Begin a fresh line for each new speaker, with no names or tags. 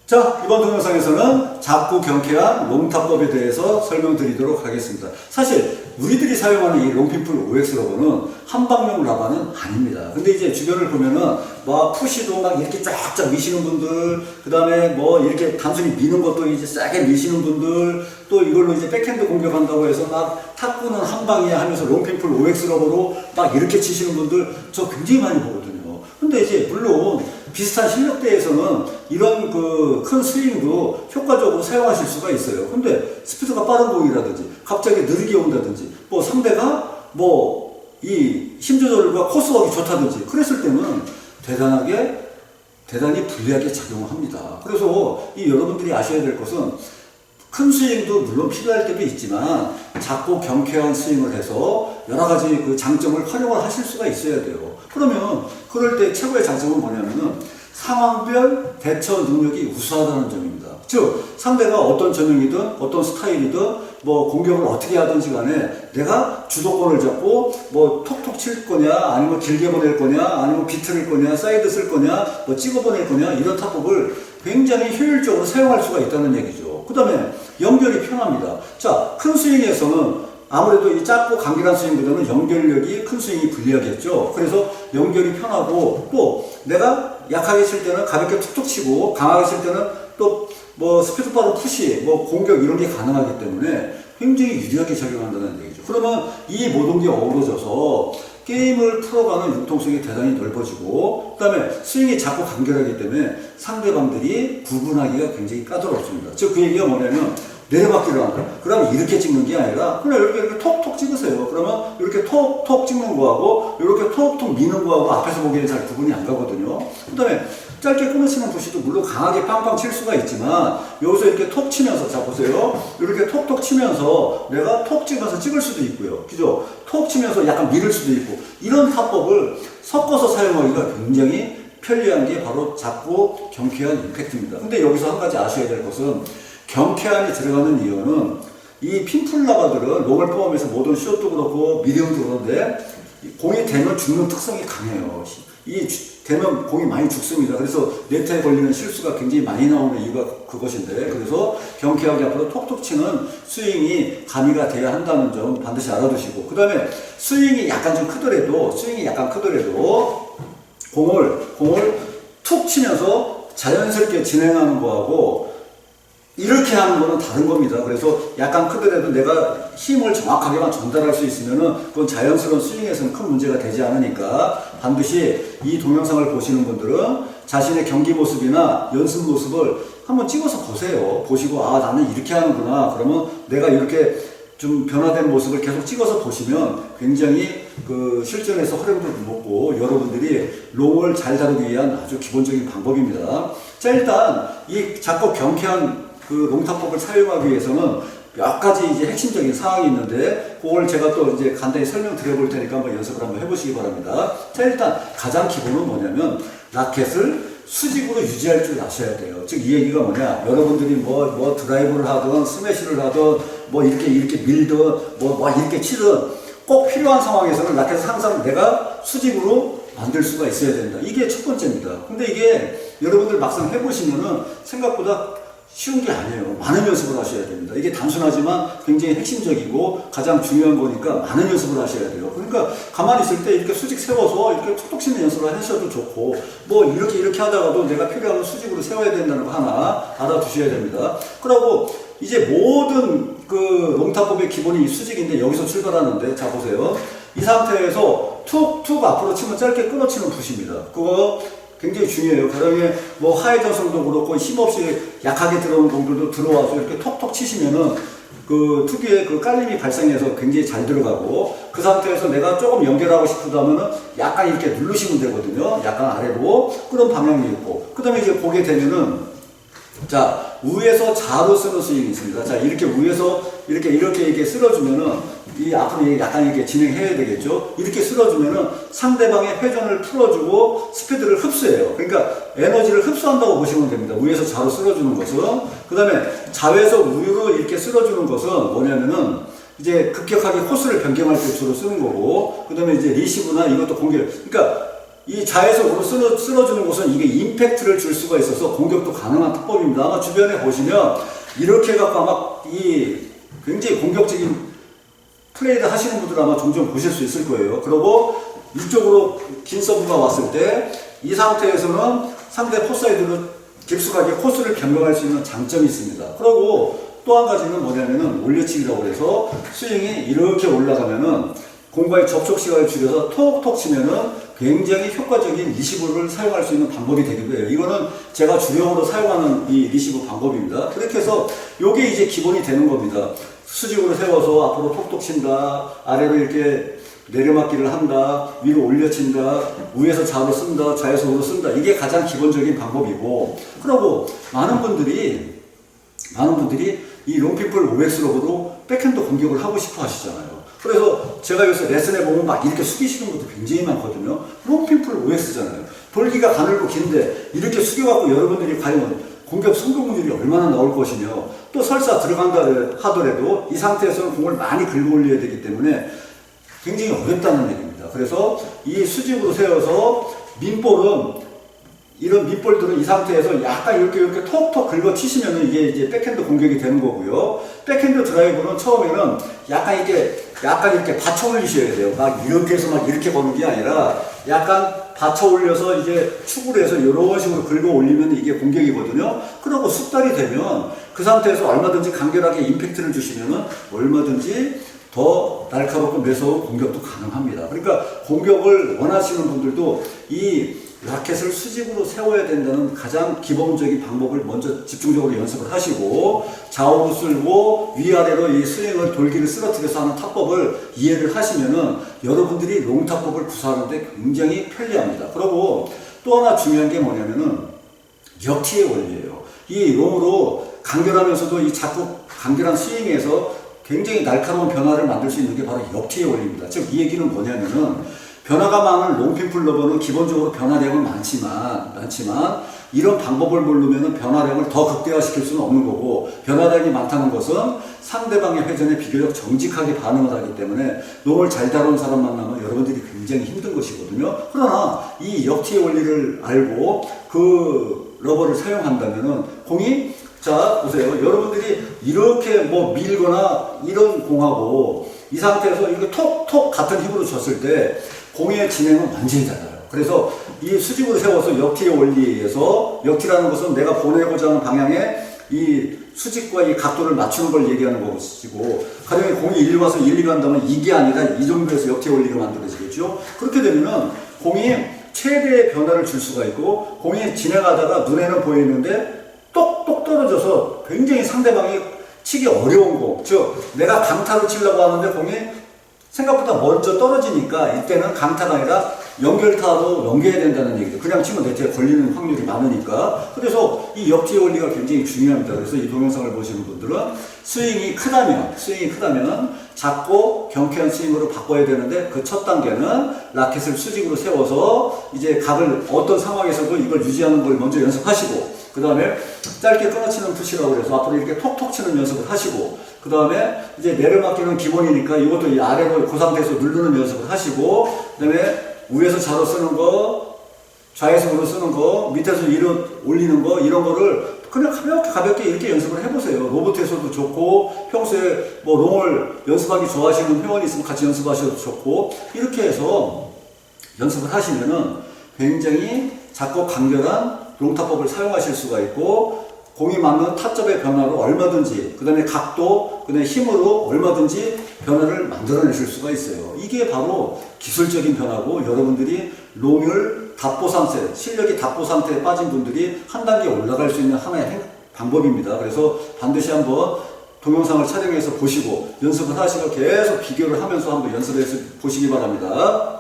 자, 이번 동영상에서는 작고 경쾌한 롱탑법에 대해서 설명드리도록 하겠습니다. 사실 우리들이 사용하는 이 롱핀풀 OX 러버는 한방용 라바는 아닙니다. 근데 이제 주변을 보면은 막 푸시도 막 이렇게 쫙쫙 미시는 분들, 그 다음에 뭐 이렇게 단순히 미는 것도 이제 싸게 미시는 분들, 또 이걸로 이제 백핸드 공격한다고 해서 막 탁구는 한방이야 하면서 롱핀풀 OX 러버로 막 이렇게 치시는 분들 저 굉장히 많이 보거든요. 근데 이제 물론 비슷한 실력대에서는 이런 그 큰 스윙도 효과적으로 사용하실 수가 있어요. 근데 스피드가 빠른 공이라든지 갑자기 느리게 온다든지 뭐 상대가 뭐 이 힘 조절과 코스웍이 좋다든지 그랬을 때는 대단히 불리하게 작용을 합니다. 그래서 이 여러분들이 아셔야 될 것은 큰 스윙도 물론 필요할 때도 있지만 작고 경쾌한 스윙을 해서 여러 가지 그 장점을 활용을 하실 수가 있어야 돼요. 그러면 그럴 때 최고의 장점은 뭐냐면은 상황별 대처 능력이 우수하다는 점입니다. 즉 상대가 어떤 전형이든 어떤 스타일이든 뭐 공격을 어떻게 하든지 간에 내가 주도권을 잡고 뭐 톡톡 칠 거냐 아니면 길게 보낼 거냐 아니면 비틀을 거냐 사이드 쓸 거냐 뭐 찍어 보낼 거냐 이런 타법을 굉장히 효율적으로 사용할 수가 있다는 얘기죠. 그 다음에 연결이 편합니다. 자, 큰 스윙에서는 아무래도 이 작고 간결한 스윙보다는 연결력이 큰 스윙이 불리하겠죠. 그래서 연결이 편하고 또 내가 약하게 칠 때는 가볍게 툭툭 치고 강하게 칠 때는 또 뭐 스피드 빠른 푸시, 뭐 공격 이런 게 가능하기 때문에 굉장히 유리하게 작용한다는 얘기죠. 그러면 이 모든 게 어우러져서 게임을 풀어가는 융통성이 대단히 넓어지고 그 다음에 스윙이 작고 간결하기 때문에 상대방들이 구분하기가 굉장히 까다롭습니다. 즉 그 얘기가 뭐냐면 내려받기를 한다. 그러면 이렇게 찍는 게 아니라 그냥 이렇게 톡톡 찍으세요. 그러면 이렇게 톡톡 찍는 거하고 이렇게 톡톡 미는 거하고 앞에서 보기에는 잘 구분이 안 가거든요. 그 다음에 짧게 끊어치는 푸시도 물론 강하게 빵빵 칠 수가 있지만 여기서 이렇게 톡 치면서 자 보세요. 이렇게 톡톡 치면서 내가 톡 찍어서 찍을 수도 있고요. 그죠? 톡 치면서 약간 밀을 수도 있고 이런 타법을 섞어서 사용하기가 굉장히 편리한 게 바로 작고 경쾌한 임팩트입니다. 근데 여기서 한 가지 아셔야 될 것은 경쾌함이 들어가는 이유는 이 핀풀 라바들은 롱을 포함해서 모든 숏도 그렇고 미디움도 그런데 공이 되면 죽는 특성이 강해요. 이 되면 공이 많이 죽습니다. 그래서 네트에 걸리는 실수가 굉장히 많이 나오는 이유가 그것인데 그래서 경쾌하게 앞으로 톡톡 치는 스윙이 가미가 돼야 한다는 점 반드시 알아두시고 그 다음에 스윙이 약간 크더라도 공을 툭 치면서 자연스럽게 진행하는 거하고 이렇게 하는 거는 다른 겁니다. 그래서 약간 크더라도 내가 힘을 정확하게만 전달할 수 있으면은 그건 자연스러운 스윙에서는 큰 문제가 되지 않으니까 반드시 이 동영상을 보시는 분들은 자신의 경기 모습이나 연습 모습을 한번 찍어서 보세요. 보시고 아 나는 이렇게 하는구나. 그러면 내가 이렇게 좀 변화된 모습을 계속 찍어서 보시면 굉장히 그 실전에서 활용도 높고 여러분들이 롱을 잘 다루기 위한 아주 기본적인 방법입니다. 자 일단 이 작고 경쾌한 그 롱탑법을 사용하기 위해서는 몇 가지 이제 핵심적인 사항이 있는데 그걸 제가 또 이제 간단히 설명드려 볼 테니까 한번 연습을 한번 해보시기 바랍니다. 자 일단 가장 기본은 뭐냐면 라켓을 수직으로 유지할 줄 아셔야 돼요. 즉 이 얘기가 뭐냐 여러분들이 뭐 드라이브를 하든 스매시를 하든 뭐 이렇게 밀든 뭐 이렇게 치든 꼭 필요한 상황에서는 라켓을 항상 내가 수직으로 만들 수가 있어야 된다. 이게 첫 번째입니다. 근데 이게 여러분들 막상 해보시면은 생각보다 쉬운 게 아니에요. 많은 연습을 하셔야 됩니다. 이게 단순하지만 굉장히 핵심적이고 가장 중요한 거니까 많은 연습을 하셔야 돼요. 그러니까 가만히 있을 때 이렇게 수직 세워서 이렇게 톡톡 치는 연습을 하셔도 좋고 뭐 이렇게 하다가도 내가 필요하면 수직으로 세워야 된다는 거 하나 알아두셔야 됩니다. 그리고 이제 모든 그 롱탑법의 기본이 수직인데 여기서 출발하는데 자 보세요. 이 상태에서 툭툭 앞으로 치면 짧게 끊어치는 푸시입니다. 그거 굉장히 중요해요. 가령에 뭐 하의 전성도 그렇고 힘없이 약하게 들어온 공들도 들어와서 이렇게 톡톡 치시면은 그 특유의 그 깔림이 발생해서 굉장히 잘 들어가고 그 상태에서 내가 조금 연결하고 싶다면은 약간 이렇게 누르시면 되거든요. 약간 아래로 그런 방향이 있고 그 다음에 이제 보게 되면은 자 위에서 좌로 쓰는 스윙이 있습니다. 자 이렇게 위에서 이렇게 쓸어주면은 이 앞으로 약간 이렇게 진행해야 되겠죠. 이렇게 쓸어주면은 상대방의 회전을 풀어주고 스피드를 흡수해요. 그러니까 에너지를 흡수한다고 보시면 됩니다. 위에서 좌로 쓸어주는 것은. 그 다음에 좌에서 우로 이렇게 쓸어주는 것은 뭐냐면은 이제 급격하게 코스를 변경할 때 주로 쓰는 거고 그 다음에 이제 리시브나 이것도 공격. 그러니까 이 좌에서 쓸어주는 곳은 이게 임팩트를 줄 수가 있어서 공격도 가능한 탑법입니다. 아마 주변에 보시면 이렇게 해갖고 아마 이 굉장히 공격적인 플레이를 하시는 분들 아마 종종 보실 수 있을 거예요. 그리고 이쪽으로 긴 서브가 왔을 때 이 상태에서는 상대 포사이드로 깊숙하게 코스를 변경할 수 있는 장점이 있습니다. 그리고 또 한 가지는 뭐냐면은 올려치기라고 해서 스윙이 이렇게 올라가면은 공과의 접촉 시간을 줄여서 톡톡 치면은 굉장히 효과적인 리시브를 사용할 수 있는 방법이 되기도 해요. 이거는 제가 주력으로 사용하는 이 리시브 방법입니다. 그렇게 해서 요게 이제 기본이 되는 겁니다. 수직으로 세워서 앞으로 톡톡 친다, 아래로 이렇게 내려막기를 한다, 위로 올려친다, 위에서 좌로 쓴다, 좌에서 우로 쓴다. 이게 가장 기본적인 방법이고, 그리고 많은 분들이 이 롱핀풀 OX로도 백핸드 공격을 하고 싶어 하시잖아요. 그래서 제가 요새 레슨에 보면 막 이렇게 숙이시는 것도 굉장히 많거든요. 롱핀풀 OX잖아요. 돌기가 가늘고 긴데 이렇게 숙여갖고 여러분들이 과연 공격 성공률이 얼마나 나올 것이며, 또 설사 들어간다 하더라도 이 상태에서는 공을 많이 긁어 올려야 되기 때문에 굉장히 어렵다는 얘기입니다. 그래서 이 수직으로 세워서 민볼은, 이런 민볼들은 이 상태에서 약간 이렇게 톡톡 긁어 치시면은 이게 이제 백핸드 공격이 되는 거고요. 백핸드 드라이브는 처음에는 약간 이렇게 받쳐 올리셔야 돼요. 막 이렇게 해서 막 이렇게 거는 게 아니라 약간 받쳐 올려서 이제 축을 해서 이런 식으로 긁어 올리면 이게 공격이거든요. 그리고 숙달이 되면 그 상태에서 얼마든지 간결하게 임팩트를 주시면은 얼마든지 더 날카롭고 매서운 공격도 가능합니다. 그러니까 공격을 원하시는 분들도 이 라켓을 수직으로 세워야 된다는 가장 기본적인 방법을 먼저 집중적으로 연습을 하시고, 좌우로 쓸고 위아래로 이 스윙을 돌기를 쓰러뜨려서 하는 탑법을 이해를 하시면은 여러분들이 롱탑법을 구사하는데 굉장히 편리합니다. 그리고 또 하나 중요한 게 뭐냐면은 역티의 원리예요. 이 롱으로 간결하면서도 이 자꾸 간결한 스윙에서 굉장히 날카로운 변화를 만들 수 있는 게 바로 역티의 원리입니다. 즉 이 얘기는 뭐냐면은 변화가 많은 롱핀풀 러버는 기본적으로 변화량은 많지만 이런 방법을 모르면 변화량을 더 극대화시킬 수는 없는 거고, 변화량이 많다는 것은 상대방의 회전에 비교적 정직하게 반응을 하기 때문에 롱을 잘 다루는 사람 만나면 여러분들이 굉장히 힘든 것이거든요. 그러나 이 역티의 원리를 알고 그 러버를 사용한다면은 공이, 자 보세요, 여러분들이 이렇게 뭐 밀거나 이런 공하고 이 상태에서 이렇게 톡톡 같은 힘으로 줬을 때 공의 진행은 완전히 달라요. 그래서 이 수직으로 세워서 역티의 원리에 의해서, 역티라는 것은 내가 보내고자 하는 방향에 이 수직과 이 각도를 맞추는 걸 얘기하는 것이고, 가령 공이 1, 2 와서 1, 2 간다면 이게 아니라 이 정도에서 역티의 원리가 만들어지겠죠. 그렇게 되면은 공이 최대의 변화를 줄 수가 있고, 공이 진행하다가 눈에는 보이는데 똑똑 떨어져서 굉장히 상대방이 치기 어려운 공, 즉 내가 강타로 치려고 하는데 공이 생각보다 먼저 떨어지니까 이때는 강타가 아니라 연결타로 넘겨야 된다는 얘기죠. 그냥 치면 네트에 걸리는 확률이 많으니까. 그래서 이 역지의 원리가 굉장히 중요합니다. 그래서 이 동영상을 보시는 분들은 스윙이 크다면 작고 경쾌한 스윙으로 바꿔야 되는데, 그 첫 단계는 라켓을 수직으로 세워서 이제 각을 어떤 상황에서도 이걸 유지하는 걸 먼저 연습하시고, 그 다음에 짧게 끊어치는 푸시라고 해서 앞으로 이렇게 톡톡 치는 연습을 하시고, 그 다음에 이제 내려막기는 기본이니까 이것도 이 아래로 그 상태에서 누르는 연습을 하시고, 그 다음에 위에서 좌로 쓰는 거, 좌에서 우로 쓰는 거, 밑에서 위로 올리는 거, 이런 거를 그냥 가볍게 이렇게 연습을 해보세요. 로봇에서도 좋고, 평소에 뭐 롱을 연습하기 좋아하시는 회원이 있으면 같이 연습하셔도 좋고, 이렇게 해서 연습을 하시면은 굉장히 작고 간결한 롱탑법을 사용하실 수가 있고, 공이 맞는 타점의 변화로 얼마든지, 그 다음에 각도, 그 다음에 힘으로 얼마든지 변화를 만들어내실 수가 있어요. 이게 바로 기술적인 변화고, 여러분들이 롱을 답보 상태, 실력이 답보 상태에 빠진 분들이 한 단계 올라갈 수 있는 하나의 방법입니다. 그래서 반드시 한번 동영상을 촬영해서 보시고 연습을 하시고 계속 비교를 하면서 한번 연습해서 보시기 바랍니다.